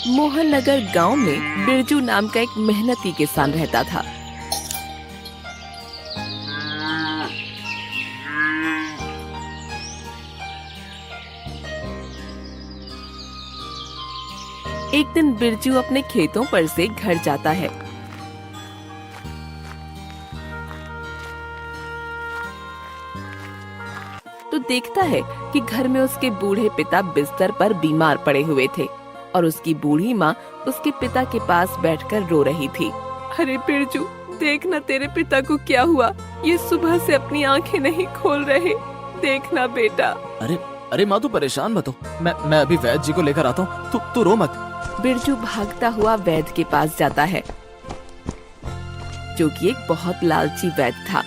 मोहन नगर गांव में बिरजू नाम का एक मेहनती किसान रहता था। एक दिन बिरजू अपने खेतों पर से घर जाता है। तो देखता है कि घर में उसके बूढ़े पिता बिस्तर पर बीमार पड़े हुए थे और उसकी बूढ़ी माँ उसके पिता के पास बैठकर रो रही थी। अरे बिरजू, देखना तेरे पिता को क्या हुआ, ये सुबह से अपनी आंखें नहीं खोल रहे, देखना बेटा। अरे अरे माँ, तू परेशान मत हो, मैं अभी वैद्य जी को लेकर आता हूँ, तू रो मत। बिरजू भागता हुआ वैद्य के पास जाता है, जो कि एक बहुत लालची वैद्य था।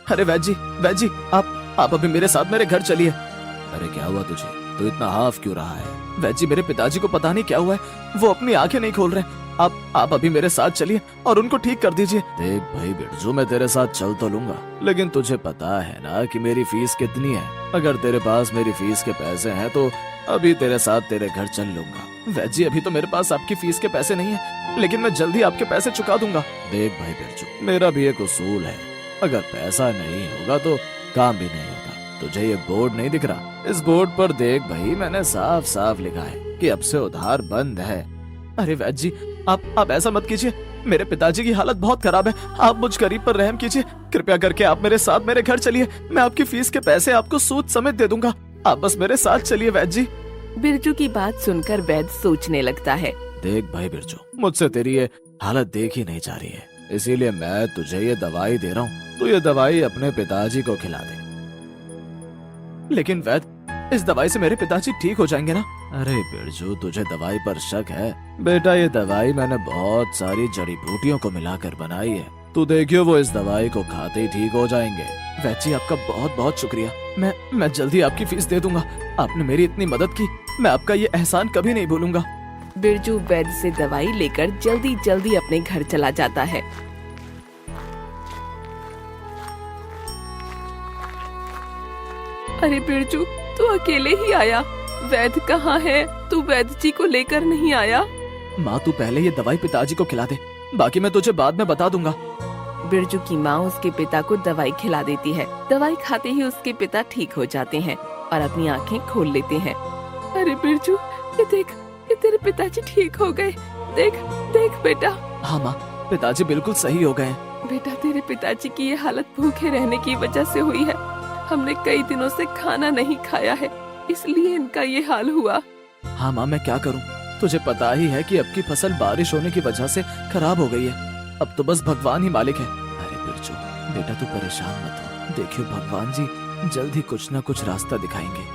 अरे वैद्य जी, आप अभी मेरे साथ मेरे घर चलिए। अरे क्या हुआ तुझे, तू इतना हाफ क्यों रहा है? वैद्य जी, मेरे पिताजी को पता नहीं क्या हुआ है, वो अपनी आंखें नहीं खोल रहे। आप अभी मेरे साथ चलिए और उनको ठीक कर दीजिए। देख भाई बिरजू, मैं तेरे साथ चल तो लूंगा, लेकिन तुझे पता है ना कि मेरी फीस कितनी है। अगर तेरे पास मेरी फीस के पैसे हैं तो अभी तेरे साथ तेरे घर चल लूंगा। वैद्य जी, अभी तो मेरे पास आपकी फीस के पैसे नहीं है, लेकिन मैं जल्दी आपके पैसे चुका दूंगा। देख भाई बिरजू, मेरा भी एक उसूल है, अगर पैसा नहीं होगा तो काम भी नहीं होगा। तुझे ये बोर्ड नहीं दिख रहा? इस बोर्ड पर देख भाई, मैंने साफ साफ लिखा है कि अब से उधार बंद है। अरे वैद्य जी, आप ऐसा मत कीजिए, मेरे पिताजी की हालत बहुत खराब है, आप मुझ गरीब पर रहम कीजिए। कृपया करके आप मेरे साथ मेरे घर चलिए, मैं आपकी फीस के पैसे आपको सूद समेत दे दूंगा। आप बस मेरे साथ चलिए वैद्य जी। बिरजू की बात सुनकर वैद्य सोचने लगता है। देख भाई बिरजू, मुझसे तेरी ये हालत देखी नहीं जा रही है, इसीलिए मैं तुझे ये दवाई दे रहा हूँ, तो ये दवाई अपने पिताजी को खिला दे। लेकिन वैद्य, इस दवाई से मेरे पिताजी ठीक हो जाएंगे ना? अरे बिरजू, तुझे दवाई पर शक है? बेटा, ये दवाई मैंने बहुत सारी जड़ी बूटियों को मिलाकर बनाई है, तू देखियो वो इस दवाई को खाते ही ठीक हो जाएंगे। वैद्य जी, आपका बहुत बहुत शुक्रिया, मैं जल्दी आपकी फीस दे दूंगा। आपने मेरी इतनी मदद की, मैं आपका ये एहसान कभी नहीं भूलूंगा। बिरजू वैद्य से दवाई लेकर जल्दी जल्दी अपने घर चला जाता है। अरे बिरजू, तू अकेले ही आया, वैद्य कहाँ है? तू वैद्य जी को लेकर नहीं आया? माँ, तू पहले ये दवाई पिताजी को खिला दे, बाकी मैं तुझे बाद में बता दूंगा। बिरजू की माँ उसके पिता को दवाई खिला देती है। दवाई खाते ही उसके पिता ठीक हो जाते हैं और अपनी आंखें खोल लेते हैं। अरे बिरजू, ये देख, ये तेरे पिताजी ठीक हो गए, देख देख बेटा। हाँ माँ, पिताजी बिल्कुल सही हो गए हैं। बेटा, तेरे पिताजी की ये हालत भूखे रहने की वजह से हुई है, हमने कई दिनों से खाना नहीं खाया है, इसलिए इनका ये हाल हुआ। हाँ माँ, मैं क्या करूँ, तुझे पता ही है कि अब की फसल बारिश होने की वजह से खराब हो गई है, अब तो बस भगवान ही मालिक है। अरे बिरजू बेटा, तू परेशान मत हो, देखियो भगवान जी जल्द ही कुछ न कुछ रास्ता दिखाएंगे।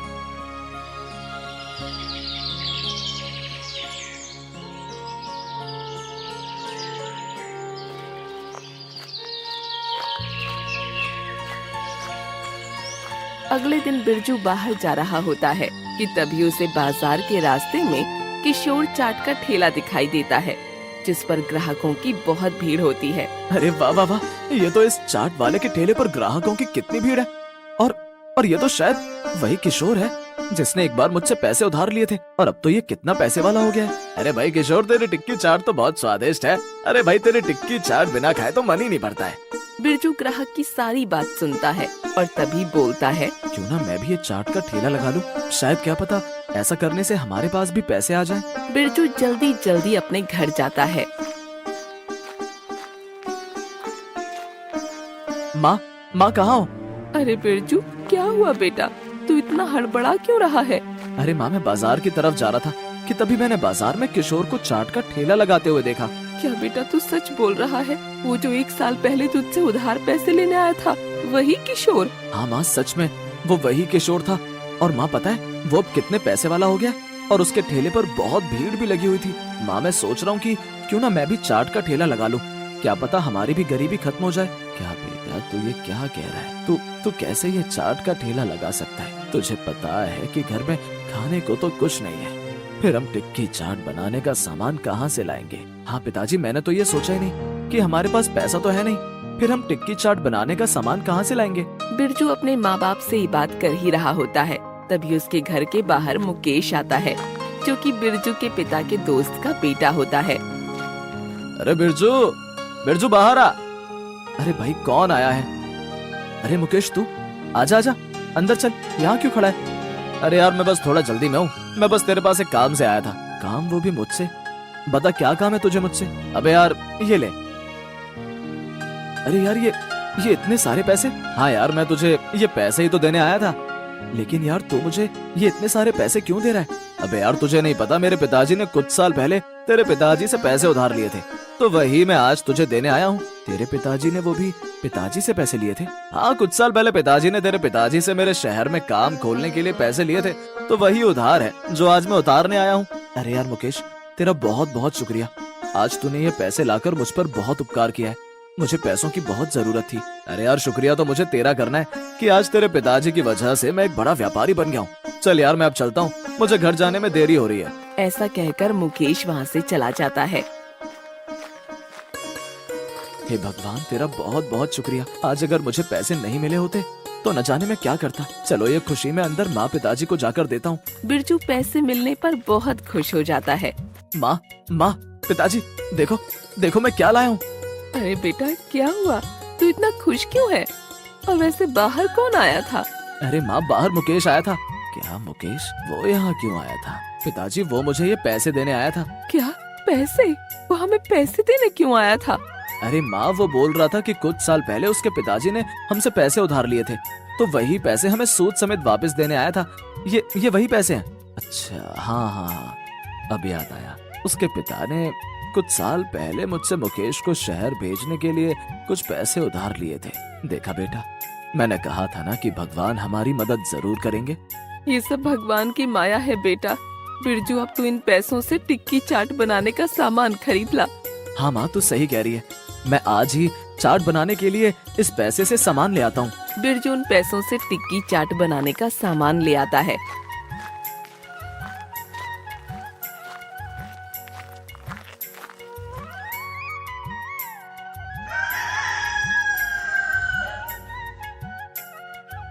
अगले दिन बिरजू बाहर जा रहा होता है कि तभी उसे बाजार के रास्ते में किशोर चाट का ठेला दिखाई देता है, जिस पर ग्राहकों की बहुत भीड़ होती है। अरे वाह वाह वाह, ये तो इस चाट वाले के ठेले पर ग्राहकों की कितनी भीड़ है। और ये तो शायद वही किशोर है जिसने एक बार मुझसे पैसे उधार लिए थे और अब तो ये कितना पैसे वाला हो गया है। अरे भाई किशोर, तेरी टिक्की चाट तो बहुत स्वादिष्ट है। अरे भाई, तेरी टिक्की चाट बिना खाए तो मन ही नहीं भरता है। बिरजू ग्राहक की सारी बात सुनता है और तभी बोलता है, क्यों ना मैं भी ये चाट का ठेला लगा लूं, शायद क्या पता ऐसा करने से हमारे पास भी पैसे आ जाएं। बिरजू जल्दी जल्दी अपने घर जाता है। माँ कहाँ हो? अरे बिरजू, क्या हुआ बेटा, तू इतना हड़बड़ा क्यों रहा है? अरे माँ, मैं बाजार की तरफ जा रहा था कि तभी मैंने बाजार में किशोर को चाट का ठेला लगाते हुए देखा। क्या बेटा, तू सच बोल रहा है? वो जो 1 साल पहले तुझसे उधार पैसे लेने आया था, वही किशोर? हाँ माँ, सच में वो वही किशोर था। और माँ पता है वो अब कितने पैसे वाला हो गया, और उसके ठेले पर बहुत भीड़ भी लगी हुई थी। माँ, मैं सोच रहा हूँ कि क्यों ना मैं भी चाट का ठेला लगा लूं, क्या पता हमारी भी गरीबी खत्म हो जाए। क्या बेटा, तू ये क्या कह रहा है? तू कैसे ये चाट का ठेला लगा सकता है? तुझे पता है कि घर में खाने को तो कुछ नहीं है, फिर हम टिक्की चाट बनाने का सामान कहाँ से लाएंगे? हाँ पिताजी, मैंने तो ये सोचा ही नहीं कि हमारे पास पैसा तो है नहीं, फिर हम टिक्की चाट बनाने का सामान कहाँ से लाएंगे? बिरजू अपने माँ बाप से ये बात कर ही रहा होता है, तभी उसके घर के बाहर मुकेश आता है, जो कि बिरजू के पिता के दोस्त का बेटा होता है। अरे बिरजू, बिरजू बाहर आ। अरे भाई कौन आया है? अरे मुकेश तू आजा आजा, अंदर चल, यहाँ क्यों खड़ा है? अरे यार मैं बस थोड़ा जल्दी में हूँ, मैं बस तेरे पास एक काम से आया था। काम? वो भी मुझसे? बता क्या काम है तुझे मुझसे? अबे यार ये ले। अरे यार ये इतने सारे पैसे? हाँ यार मैं तुझे ये पैसे ही तो देने आया था, लेकिन यार तू मुझे ये इतने सारे पैसे क्यों दे रहा है? अबे यार तुझे नहीं पता, मेरे पिताजी ने कुछ साल पहले तेरे पिताजी से पैसे उधार लिए थे, तो वही मैं आज तुझे देने आया हूँ। तेरे पिताजी ने वो भी पिताजी से पैसे लिए थे? हाँ कुछ साल पहले पिताजी ने तेरे पिताजी से मेरे शहर में काम खोलने के लिए पैसे लिए थे, तो वही उधार है जो आज मैं उतारने आया हूँ। अरे यार मुकेश तेरा बहुत बहुत शुक्रिया, आज तूने ये पैसे लाकर मुझ पर बहुत उपकार किया है, मुझे पैसों की बहुत जरूरत थी। अरे यार शुक्रिया तो मुझे तेरा करना है कि आज तेरे पिताजी की वजह से मैं एक बड़ा व्यापारी बन गया हूँ। चल यार मैं अब चलता हूँ, मुझे घर जाने में देरी हो रही है। ऐसा कहकर मुकेश वहाँ से चला जाता है। हे भगवान तेरा बहुत बहुत शुक्रिया, आज अगर मुझे पैसे नहीं मिले होते तो न जाने मैं क्या करता। चलो ये खुशी में अंदर माँ पिताजी को जाकर देता हूँ। बिरजू पैसे मिलने पर बहुत खुश हो जाता है। माँ माँ पिताजी देखो देखो मैं क्या लाया हूँ। अरे बेटा क्या हुआ, तू इतना खुश क्यों है? और वैसे बाहर कौन आया था? अरे माँ बाहर मुकेश आया था। क्या मुकेश? वो यहाँ क्यों आया था? पिताजी वो मुझे ये पैसे देने आया था। क्या पैसे? वो हमें पैसे देने क्यों आया था? अरे माँ वो बोल रहा था कि कुछ साल पहले उसके पिताजी ने हमसे पैसे उधार लिए थे, तो वही पैसे हमें सूद समेत वापस देने आया था। ये वही पैसे हैं? अच्छा हाँ हाँ हाँ अब याद आया, उसके पिता ने कुछ साल पहले मुझसे मुकेश को शहर भेजने के लिए कुछ पैसे उधार लिए थे। देखा बेटा, मैंने कहा था ना कि भगवान हमारी मदद जरूर करेंगे। ये सब भगवान की माया है बेटा। बिरजू अब तू इन पैसों से टिक्की चाट बनाने का सामान खरीद ला। हाँ माँ तू सही कह रही है, मैं आज ही चाट बनाने के लिए इस पैसे से सामान ले आता हूँ। बिरजू उन पैसों से टिक्की चाट बनाने का सामान ले आता है।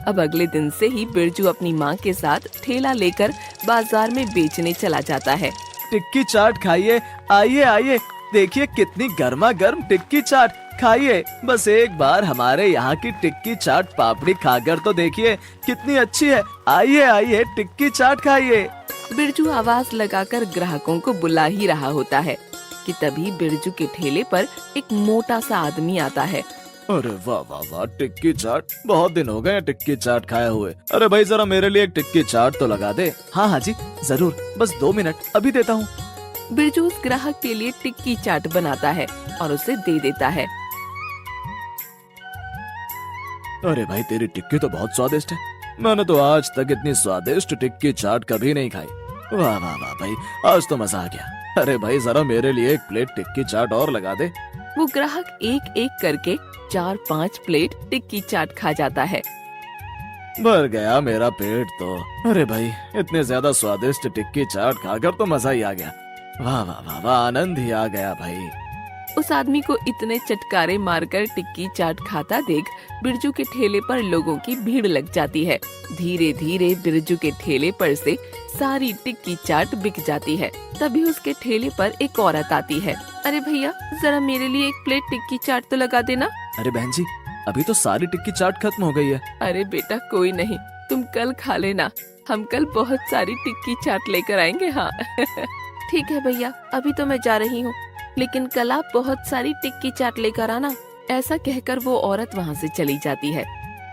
अब अगले दिन से ही बिरजू अपनी माँ के साथ ठेला लेकर बाजार में बेचने चला जाता है। टिक्की चाट खाइए, आइए आइए, देखिए कितनी गर्मा गर्म टिक्की चाट, खाइए बस एक बार हमारे यहाँ की टिक्की चाट पापड़ी खाकर तो देखिए कितनी अच्छी है, आइए आइए टिक्की चाट खाइए। बिरजू आवाज लगाकर ग्राहकों को बुला ही रहा होता है कि तभी बिरजू के ठेले पर एक मोटा सा आदमी आता है। अरे वाह वाह वाह, टिक्की चाट, बहुत दिन हो गए टिक्की चाट खाए हुए। अरे भाई जरा मेरे लिए एक टिक्की चाट तो लगा दे। हाँ हाँ जी जरूर, बस 2 मिनट अभी देता हूँ। बिरजू उस ग्राहक के लिए टिक्की चाट बनाता है और उसे दे देता है। अरे भाई तेरी टिक्की तो बहुत स्वादिष्ट है, मैंने तो आज तक इतनी स्वादिष्ट टिक्की चाट कभी नहीं खाई। वाह वाह वाह भाई, आज तो मजा आ गया। अरे भाई जरा मेरे लिए एक प्लेट टिक्की चाट और लगा दे। वो ग्राहक एक एक करके 4-5 प्लेट टिक्की चाट खा जाता है। भर गया मेरा पेट तो। अरे भाई इतने ज्यादा स्वादिष्ट टिक्की चाट खाकर तो मजा ही आ गया। वाह वाह वाह वाह, आनंद ही आ गया भाई। उस आदमी को इतने चटकारे मारकर टिक्की चाट खाता देख बिरजू के ठेले पर लोगों की भीड़ लग जाती है। धीरे धीरे बिरजू के ठेले पर से सारी टिक्की चाट बिक जाती है। तभी उसके ठेले पर एक औरत आती है। अरे भैया जरा मेरे लिए एक प्लेट टिक्की चाट तो लगा देना। अरे बहन जी अभी तो सारी टिक्की चाट खत्म हो गई है। अरे बेटा कोई नहीं, तुम कल खा लेना, हम कल बहुत सारी टिक्की चाट लेकर आएंगे। हाँ ठीक है भैया, अभी तो मैं जा रही हूँ, लेकिन कल आप बहुत सारी टिक्की चाट लेकर आना। ऐसा कहकर वो औरत वहाँ से चली जाती है।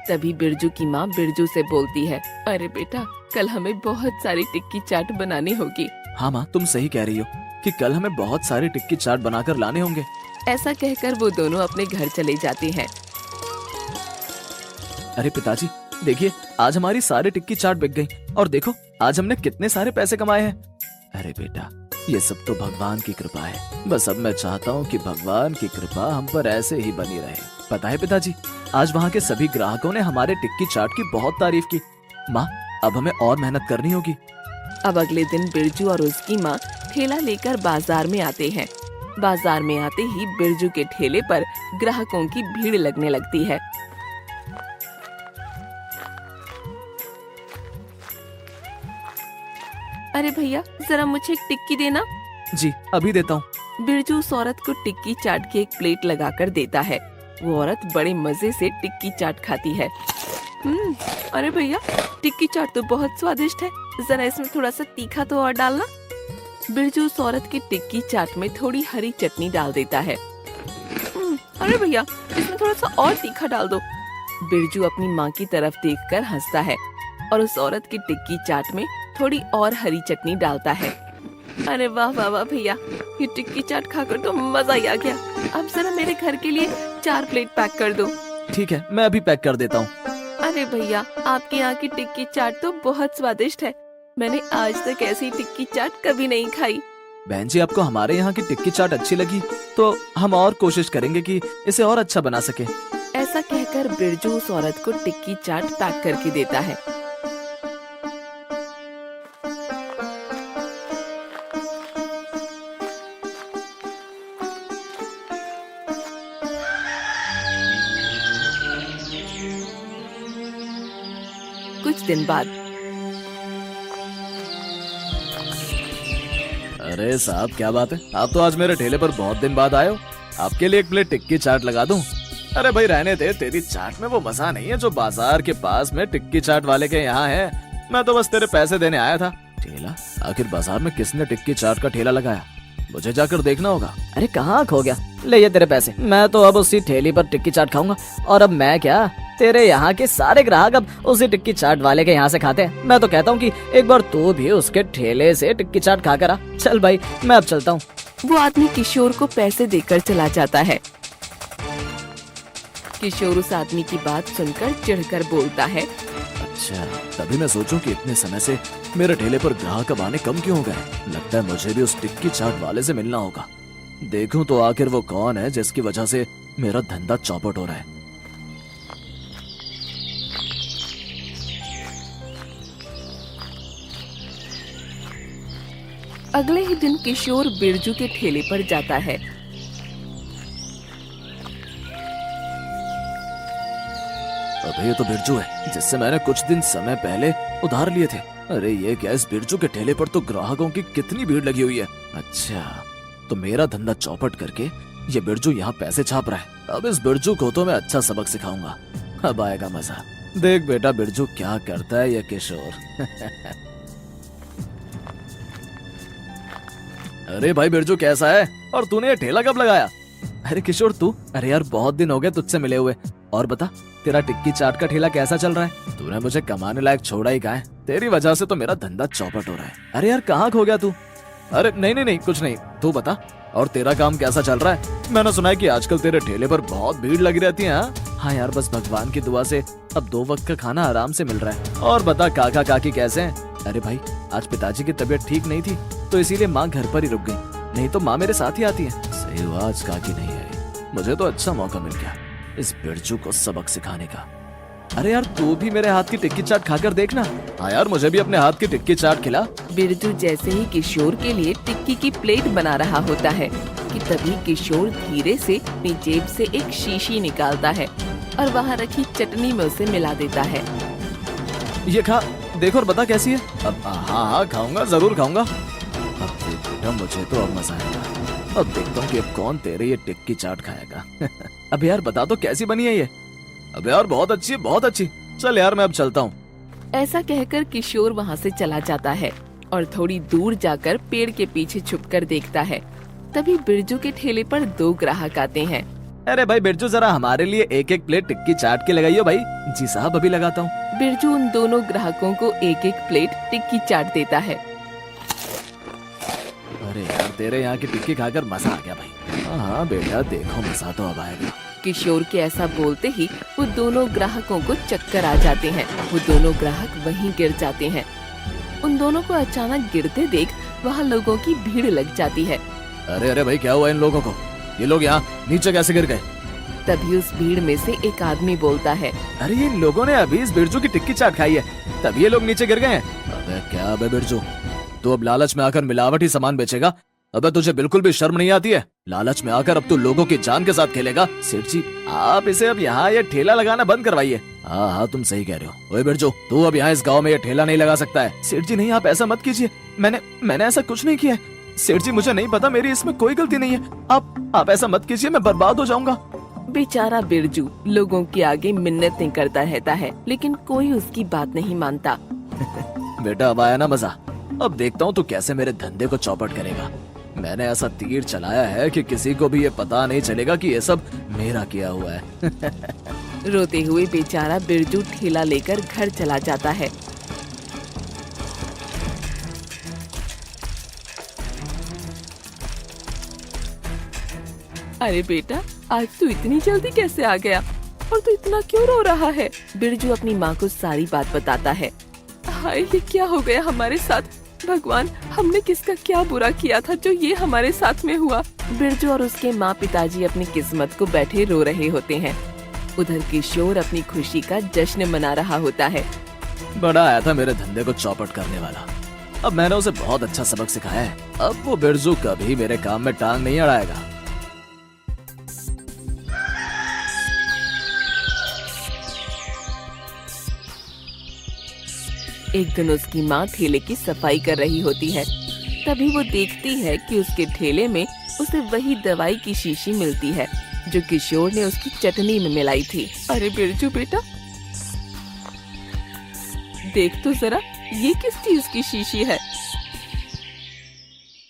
तभी बिरजू की माँ बिरजू से बोलती है, अरे बेटा कल हमें बहुत सारी टिक्की चाट बनानी होगी। हाँ माँ तुम सही कह रही हो कि कल हमें बहुत सारी टिक्की चाट बनाकर लाने होंगे। ऐसा कहकर वो दोनों अपने घर चले जाते हैं। अरे पिताजी देखिए, आज हमारी सारी टिक्की चाट बिक गई, और देखो आज हमने कितने सारे पैसे कमाए हैं। अरे बेटा ये सब तो भगवान की कृपा है, बस अब मैं चाहता हूँ कि भगवान की कृपा हम पर ऐसे ही बनी रहे। पता है पिताजी, आज वहाँ के सभी ग्राहकों ने हमारे टिक्की चाट की बहुत तारीफ की। माँ अब हमें और मेहनत करनी होगी। अब अगले दिन बिरजू और उसकी माँ ठेला लेकर बाजार में आते हैं। बाजार में आते ही बिरजू के ठेले पर ग्राहकों की भीड़ लगने लगती है। अरे भैया जरा मुझे एक टिक्की देना। जी अभी देता हूँ। बिरजू उस औरत को टिक्की चाट की एक प्लेट लगाकर देता है। वो औरत बड़े मजे से टिक्की चाट खाती है। अरे भैया टिक्की चाट तो बहुत स्वादिष्ट है, जरा इसमें थोड़ा सा तीखा तो और डालना। बिरजू उस औरत की टिक्की चाट में थोड़ी हरी चटनी डाल देता है। अरे भैया इसमें थोड़ा सा और तीखा डाल दो। बिरजू अपनी माँ की तरफ देखकर हंसता है और उस औरत की टिक्की चाट में थोड़ी और हरी चटनी डालता है। अरे वाह वाह वाह भैया, ये टिक्की चाट खाकर तो मजा ही आ गया। अब जरा मेरे घर के लिए 4 प्लेट पैक कर दो। ठीक है, मैं अभी पैक कर देता हूँ। अरे भैया आपके यहाँ की टिक्की चाट तो बहुत स्वादिष्ट है, मैंने आज तक ऐसी टिक्की चाट कभी नहीं खाई। बहन जी, आपको हमारे यहाँ की टिक्की चाट अच्छी लगी तो हम और कोशिश करेंगे कि इसे और अच्छा बना सके। ऐसा कहकर बिरजू उस औरत को टिक्की चाट पैक करके देता है। कुछ दिन बाद। अरे साहब क्या बात है, आप तो आज मेरे ठेले पर बहुत दिन बाद आए हो। आपके लिए एक प्लेट टिक्की चाट लगा दूं? अरे भाई रहने दे, तेरी चाट में वो मजा नहीं है जो बाजार के पास में टिक्की चाट वाले के यहाँ है। मैं तो बस तेरे पैसे देने आया था। ठेला? आखिर बाजार में किसने टिक्की चाट का ठेला लगाया? मुझे जाकर देखना होगा। अरे कहाँ खो गया, ले ये तेरे पैसे। मैं तो अब उसी ठेली पर टिक्की चाट खाऊंगा। और अब मैं क्या, तेरे यहाँ के सारे ग्राहक अब उसी टिक्की चाट वाले के यहाँ से खाते हैं। मैं तो कहता हूँ कि एक बार तू भी उसके ठेले से टिक्की चाट खा कर आ। चल भाई मैं अब चलता हूँ। वो आदमी किशोर को पैसे देकर चला जाता है। किशोर उस आदमी की बात सुनकर चिढ़कर बोलता है, अच्छा तभी मैं सोचूं कि इतने समय से मेरे ठेले पर ग्राहक अब आने कम क्यों हो गए। लगता है मुझे भी उस टिक्की चाट वाले से मिलना होगा। देखूं तो आखिर वो कौन है जिसकी वजह से मेरा धंधा चौपट हो रहा है। अगले ही दिन किशोर बिरजू के ठेले पर जाता है। अबे ये तो बिरजू है जिससे मैंने कुछ दिन समय पहले उधार लिए थे। अरे ये क्या, इस बिरजू के ठेले पर तो ग्राहकों की कितनी भीड़ लगी हुई है। अच्छा तो मेरा धंधा चौपट करके ये बिरजू यहाँ पैसे छाप रहा है। अब इस बिरजू को तो मैं अच्छा सबक सिखाऊंगा, अब आएगा मजा। देख बेटा बिरजू क्या करता है ये किशोर। अरे भाई बिरजू कैसा है, और तूने ये ठेला कब लगाया? अरे किशोर तू, अरे यार बहुत दिन हो गए तुझसे मिले हुए। और बता तेरा टिक्की चाट का ठेला कैसा चल रहा है? तूने मुझे कमाने लायक छोड़ा ही कहाँ है, तेरी वजह से तो मेरा धंधा चौपट हो रहा है। अरे यार कहाँ खो गया तू? अरे नहीं नहीं नहीं कुछ नहीं, तू बता और तेरा काम कैसा चल रहा है? मैंने सुना है कि आजकल तेरे ठेले पर बहुत भीड़ लगी रहती है। हाँ यार बस भगवान की दुआ से अब 2 वक्त का खाना आराम से मिल रहा है। और बता काका काकी कैसे हैं? अरे भाई आज पिताजी की तबीयत ठीक नहीं थी तो इसीलिए माँ घर पर ही रुक गई, नहीं तो माँ मेरे साथ ही आती है। सही हुआ आज काकी नहीं आई, मुझे तो अच्छा मौका मिल गया इस बिरजू को सबक सिखाने का। अरे यार तू भी मेरे हाथ की टिक्की चाट खाकर देखना। हाँ यार मुझे भी अपने हाथ की टिक्की चाट खिला। बिरजू जैसे ही किशोर के लिए टिक्की की प्लेट बना रहा होता है कि तभी किशोर धीरे से अपनी जेब से एक शीशी निकालता है और वहाँ रखी चटनी में उसे मिला देता है। ये खा देखो और बता कैसी है। अब हाँ खाऊंगा, जरूर खाऊंगा। अब देख बेटा मुझे तो अब मजा आएगा। अब देखता हूँ कि अब कौन तेरे ये टिक्की चाट खाएगा। अब यार बता तो कैसी बनी है ये? अब यार बहुत अच्छी है, बहुत अच्छी। चल यार मैं अब चलता हूँ। ऐसा कहकर किशोर वहाँ से चला जाता है और थोड़ी दूर जाकर पेड़ के पीछे छुपकर देखता है। तभी बिरजू के ठेले पर 2 ग्राहक आते हैं। अरे भाई बिरजू जरा हमारे लिए 1-1 प्लेट टिक्की चाट के लगाइयो भाई। जी साहब अभी लगाता हूँ। बिरजू उन दोनों ग्राहकों को 1-1 प्लेट टिक्की चाट देता है। अरे यार तेरे यहाँ की टिक्की खाकर मजा आ गया भाई। हाँ बेटा देखो मजा तो अब आएगा। किशोर के ऐसा बोलते ही वो दोनों ग्राहकों को चक्कर आ जाते हैं। वो दोनों ग्राहक वहीं गिर जाते हैं। उन दोनों को अचानक गिरते देख वहाँ लोगों की भीड़ लग जाती है। अरे अरे भाई क्या हुआ इन लोगों को? ये लोग यहाँ नीचे कैसे गिर गए? तभी उस भीड़ में से एक आदमी बोलता है, अरे ये लोगों ने अभी इस बिरजू की टिक्की चाट खाई है तभी ये लोग नीचे गिर गए हैं। अबे क्या अबे बिरजू, तू अब लालच में आकर मिलावटी सामान बेचेगा अबे तुझे बिल्कुल भी शर्म नहीं आती है? लालच में आकर अब तू लोगों की जान के साथ खेलेगा? सेठ जी, आप इसे अब यहाँ ये ठेला लगाना बंद करवाइए। हाँ हाँ, तुम सही कह रहे हो। ओए बिरजू, तू अब यहाँ इस गांव में ये ठेला नहीं लगा सकता है। सेठ जी नहीं, आप ऐसा मत कीजिए। मैंने ऐसा कुछ नहीं किया है। सेठ जी मुझे नहीं पता, मेरी इसमें कोई गलती नहीं है। आप ऐसा मत कीजिए, मैं बर्बाद हो जाऊंगा। बेचारा बिरजू लोगों के आगे मिन्नतें करता रहता है, लेकिन कोई उसकी बात नहीं मानता। बेटा अब आया ना मजा। अब देखता हूँ तू कैसे मेरे धंधे को चौपट करेगा। मैंने ऐसा तीर चलाया है कि किसी को भी ये पता नहीं चलेगा कि ये सब मेरा किया हुआ है। रोते हुए बेचारा बिरजू ठेला लेकर घर चला जाता है। अरे बेटा, आज तू इतनी जल्दी कैसे आ गया और तू इतना क्यों रो रहा है? बिरजू अपनी माँ को सारी बात बताता है। हाय, ये क्या हो गया हमारे साथ? भगवान, हमने किसका क्या बुरा किया था जो ये हमारे साथ में हुआ? बिरजू और उसके माँ पिताजी अपनी किस्मत को बैठे रो रहे होते हैं। उधर किशोर अपनी खुशी का जश्न मना रहा होता है। बड़ा आया था मेरे धंधे को चौपट करने वाला। अब मैंने उसे बहुत अच्छा सबक सिखाया है। अब वो बिरजू कभी मेरे काम में टांग नहीं अड़ाएगा। एक दिन उसकी माँ ठेले की सफाई कर रही होती है। तभी वो देखती है कि उसके ठेले में उसे वही दवाई की शीशी मिलती है जो किशोर ने उसकी चटनी में मिलाई थी। अरे बिरजू बेटा, देख तो जरा, ये किस चीज की शीशी है?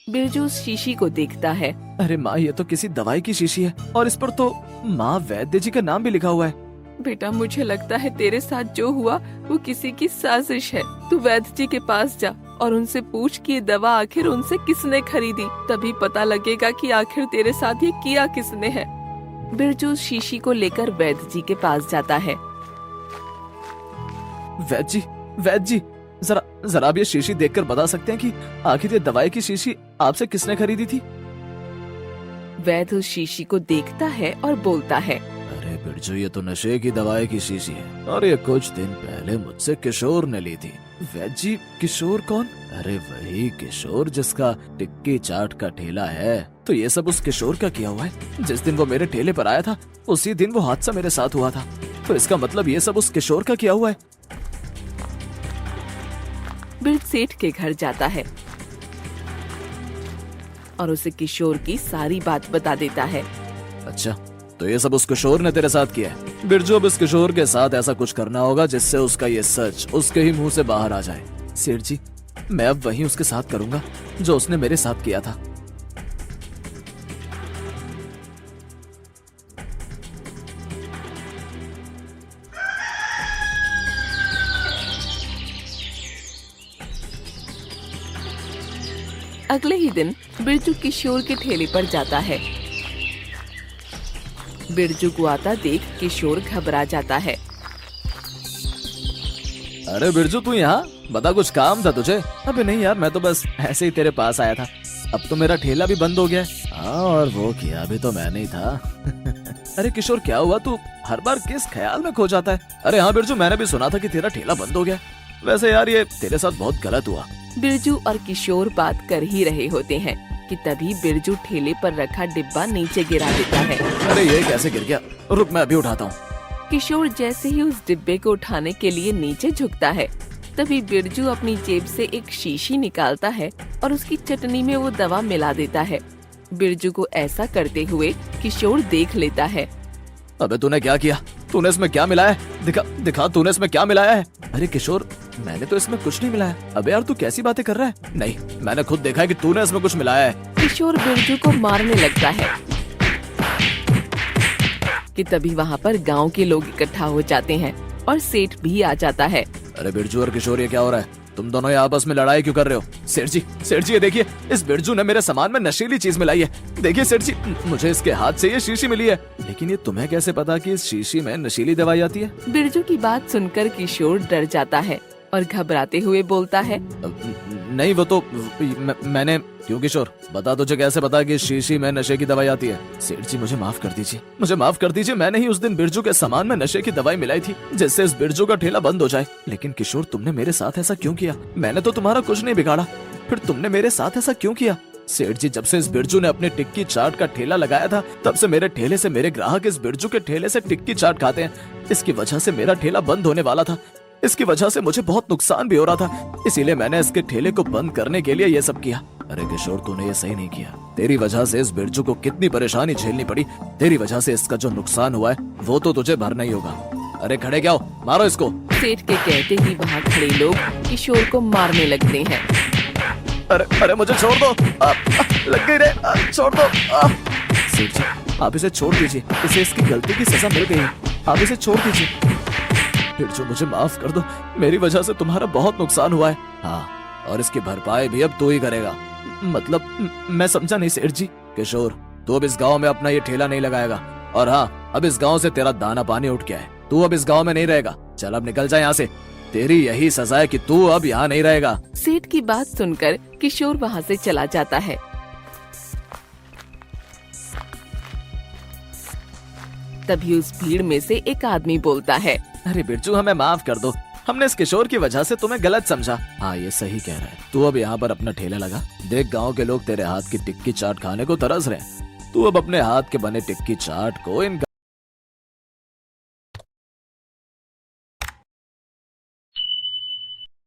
बिरजू उस शीशी को देखता है। अरे माँ, ये तो किसी दवाई की शीशी है और इस पर तो माँ वैद्य जी का नाम भी लिखा हुआ है। बेटा, मुझे लगता है तेरे साथ जो हुआ वो किसी की साजिश है। तू वैद्य जी के पास जा और उनसे पूछ कि ये दवा आखिर उनसे किसने खरीदी। तभी पता लगेगा कि आखिर तेरे साथ ये किया किसने है। बिरजू उस शीशी को लेकर वैद्य जी के पास जाता है। वैद्य जी, जरा आप ये शीशी देखकर बता सकते हैं कि आखिर ये दवाई की शीशी आपसे किसने खरीदी थी? वैद्य उस शीशी को देखता है और बोलता है, अरे बिरजू, ये तो नशे की दवाई की शीशी है और ये कुछ दिन पहले मुझसे किशोर ने ली थी। वैद्य जी, किशोर कौन? अरे वही किशोर जिसका टिक्की चाट का ठेला है। तो ये सब उस किशोर का किया हुआ है। जिस दिन वो मेरे ठेले पर आया था उसी दिन वो हादसा मेरे साथ हुआ था। तो इसका मतलब ये सब उस किशोर का किया हुआ है। बिरजू सेठ के घर जाता है और उसे किशोर की सारी बात बता देता है। अच्छा, तो ये सब उस किशोर ने तेरे साथ किया है। बिरजू, अब इस किशोर के साथ ऐसा कुछ करना होगा जिससे उसका ये सच उसके ही मुंह से बाहर आ जाए। सेठ जी, मैं अब वही उसके साथ करूंगा जो उसने मेरे साथ किया था। अगले ही दिन बिरजू किशोर के ठेले पर जाता है। बिरजू को आता देख किशोर घबरा जाता है। अरे बिरजू, तू यहाँ? बता, कुछ काम था तुझे? अबे नहीं यार, मैं तो बस ऐसे ही तेरे पास आया था। अब तो मेरा ठेला भी बंद हो गया है। हाँ, और वो किया भी तो मैं नहीं था। अरे किशोर, क्या हुआ? तू हर बार किस ख्याल में खो जाता है? अरे हाँ बिरजू, मैंने भी सुना था कि तेरा ठेला बंद हो गया। वैसे यार, ये तेरे साथ बहुत गलत हुआ। बिरजू और किशोर बात कर ही रहे होते हैं कि तभी बिरजू ठेले पर रखा डिब्बा नीचे गिरा देता है। अरे ये कैसे गिर गया? रुक, मैं अभी उठाता हूँ। किशोर जैसे ही उस डिब्बे को उठाने के लिए नीचे झुकता है, तभी बिरजू अपनी जेब से एक शीशी निकालता है और उसकी चटनी में वो दवा मिला देता है। बिरजू को ऐसा करते हुए किशोर देख लेता है। अबे तूने क्या किया? तूने इसमें क्या मिलाया है? दिखा तूने इसमें क्या मिलाया है? अरे किशोर, मैंने तो इसमें कुछ नहीं मिलाया। अबे यार, तू कैसी बातें कर रहा है? नहीं, मैंने खुद देखा है कि तूने इसमें कुछ मिलाया है। किशोर बिरजू को मारने लगता है कि तभी वहाँ पर गांव के लोग इकट्ठा हो जाते हैं और सेठ भी आ जाता है। अरे बिरजू और किशोर, ये क्या हो रहा है? तुम दोनों ये आपस में लड़ाई क्यों कर रहे हो? सेठ जी, ये देखिए, इस बिरजू ने मेरे सामान में नशीली चीज मिलाई है। देखिए सेठ जी, मुझे इसके हाथ से ये शीशी मिली है। लेकिन ये तुम्हें कैसे पता कि इस शीशी में नशीली दवाई आती है? बिरजू की बात सुनकर किशोर डर जाता है और घबराते हुए बोलता है, नहीं, वो तो मैंने। क्यों किशोर, बता, तुझे कैसे पता कि इस शीशी में नशे की दवाई आती है? सेठ जी, मुझे माफ कर दीजिए। मैंने ही उस दिन बिरजू के सामान में नशे की दवाई मिलाई थी जिससे इस बिरजू का ठेला बंद हो जाए। लेकिन किशोर, तुमने मेरे साथ ऐसा क्यों किया? मैंने तो तुम्हारा कुछ नहीं बिगाड़ा, फिर तुमने मेरे साथ ऐसा क्यों किया? सेठ जी, जब से इस बिरजू ने अपने टिक्की चाट का ठेला लगाया था, तब से मेरे ठेले से मेरे ग्राहक इस बिरजू के ठेले से टिक्की चाट खाते हैं। इसकी वजह से मेरा ठेला बंद होने वाला था। इसकी वजह से मुझे बहुत नुकसान भी हो रहा था, इसीलिए मैंने इसके ठेले को बंद करने के लिए ये सब किया। अरे किशोर, तूने ये सही नहीं किया। तेरी वजह से इस बिरजू को कितनी परेशानी झेलनी पड़ी। तेरी वजह से इसका जो नुकसान हुआ है वो तो तुझे भरना ही होगा। अरे खड़े क्या हो, मारो इसको। सेठ के कहते ही वहाँ खड़े लोग किशोर को मारने लगते हैं। अरे मुझे छोड़ दो, लग गई रे, छोड़ दो। सेठ जी, आप इसे छोड़ दीजिए, इसे इसकी गलती की सजा मिल गई है, आप इसे छोड़ दीजिए। बिरजू, मुझे माफ कर दो, मेरी वजह से तुम्हारा बहुत नुकसान हुआ है। हाँ, और इसकी भरपाई भी अब तू ही करेगा। मतलब मैं समझा नहीं सेठ जी। किशोर, तू अब इस गांव में अपना ये ठेला नहीं लगाएगा, और हाँ, अब इस गांव से तेरा दाना पानी उठ गया है। तू अब इस गांव में नहीं रहेगा। चल अब निकल जा यहाँ से। तेरी यही सजा है कि तू अब यहाँ नहीं रहेगा। सेठ की बात सुनकर किशोर वहाँ से चला जाता है। तभी उस भीड़ में से एक आदमी बोलता है, अरे बिरजू, हमें माफ कर दो, हमने इस किशोर की वजह से तुम्हें गलत समझा। हाँ, ये सही कह रहा है। तू अब यहाँ पर अपना ठेला लगा। देख, गांव के लोग तेरे हाथ की टिक्की चाट खाने को तरस रहे हैं। तू अब अपने हाथ के बने टिक्की चाट को इन